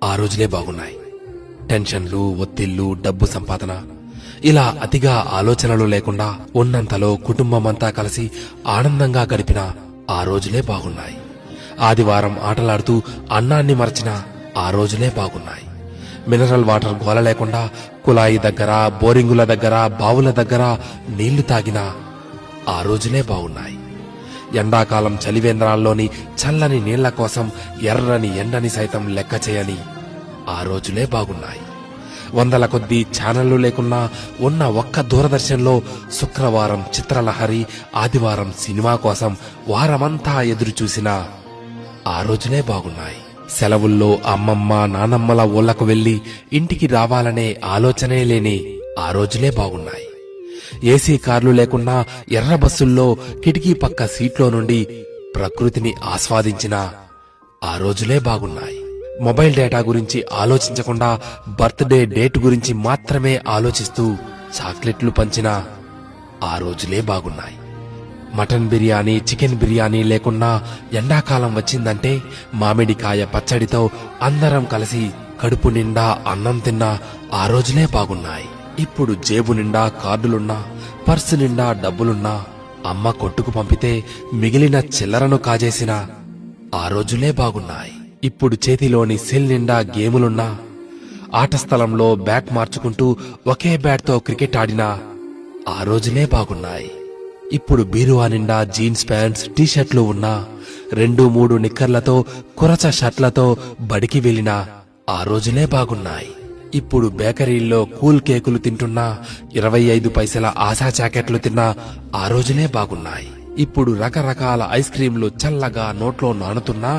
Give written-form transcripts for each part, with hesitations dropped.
ఆ రోజులే బాగున్నాయి. టెన్షన్లు, ఒత్తిళ్లు, డబ్బు సంపాదన ఇలా అతిగా ఆలోచనలు లేకుండా ఉన్నంతలో కుటుంబమంతా కలిసి ఆనందంగా గడిపిన ఆ రోజులే బాగున్నాయి. ఆదివారం ఆటలాడుతూ అన్నాన్ని మరచిన ఆ రోజులే బాగున్నాయి. మినరల్ వాటర్ గోల లేకుండా కుళాయి దగ్గర, బోరింగుల దగ్గర, బావుల దగ్గర నీళ్లు తాగిన ఆ రోజులే బాగున్నాయి. ఎండాకాలం చలివేంద్రాల్లోని చల్లని నీళ్ల కోసం ఎర్రని ఎండని సైతం లెక్క చేయని ఆ రోజులే బాగున్నాయి. వందల కొద్దీ ఛానళ్లు లేకున్నా ఉన్న ఒక్క దూరదర్శన్లో శుక్రవారం చిత్రలహరి, ఆదివారం సినిమా కోసం వారమంతా ఎదురుచూసిన ఆ రోజులే బాగున్నాయి. సెలవుల్లో అమ్మమ్మ, నానమ్మల ఊళ్లకు వెళ్లి ఇంటికి రావాలనే ఆలోచనే లేని ఆ రోజులే బాగున్నాయి. ఏసీ కార్లు లేకున్నా ఎర్ర బస్సుల్లో కిటికీ పక్క సీట్లో నుండి ప్రకృతిని ఆస్వాదించిన ఆ రోజులే బాగున్నాయి. మొబైల్ డేటా గురించి ఆలోచించకుండా బర్త్డే డేట్ గురించి మాత్రమే ఆలోచిస్తూ చాక్లెట్లు పంచిన ఆ రోజులే బాగున్నాయి. మటన్ బిర్యానీ, చికెన్ బిర్యానీ లేకున్నా ఎండాకాలం వచ్చిందంటే మామిడికాయ పచ్చడితో అందరం కలిసి కడుపు నిండా అన్నం తిన్న ఆ రోజులే బాగున్నాయి. ఇప్పుడు జేబు నిండా కార్డులున్నా, పర్సు నిండా డబ్బులున్నా అమ్మ కొట్టుకు పంపితే మిగిలిన చిల్లరను కాజేసిన ఆ రోజులే బాగున్నాయి. ఇప్పుడు చేతిలోని సెల్ నిండా గేములున్నా, ఆట స్థలంలో బ్యాట్ మార్చుకుంటూ ఒకే బ్యాట్తో క్రికెట్ ఆడిన ఆ రోజులే బాగున్నాయి. ఇప్పుడు బీరువా నిండా జీన్స్ ప్యాంట్స్, టీషర్ట్లు ఉన్నా 2-3 నిక్కర్లతో, కురచ షర్ట్లతో బడికి వెళ్లిన ఆ రోజులే బాగున్నాయి. ఇప్పుడు బేకరీల్లో కూల్ కేకులు తింటున్నా, 25 పైసల ఆశా జాకెట్లు తిన్నా ఆ రోజులే బాగున్నాయి. ఇప్పుడు రకరకాల ఐస్ క్రీంలు చల్లగా నోట్లో నానుతున్నా,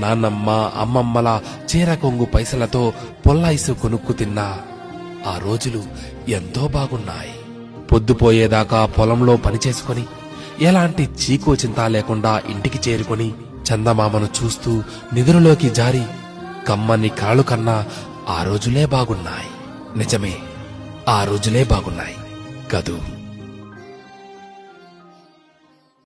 నాన్నమ్మ, అమ్మమ్మల చీర కొంగు పైసలతో పొల్లైసు కొనుక్కు తిన్నా ఆ రోజులు ఎంతో బాగున్నాయి. పొద్దుపోయేదాకా పొలంలో పనిచేసుకొని ఎలాంటి చీకో చింత లేకుండా ఇంటికి చేరుకొని చందమామను చూస్తూ నిద్రలోకి జారి కమ్మని కలలు కన్నా ఆ రోజులే బాగున్నాయి. నిజమే, ఆ రోజులే బాగున్నాయి కదూ.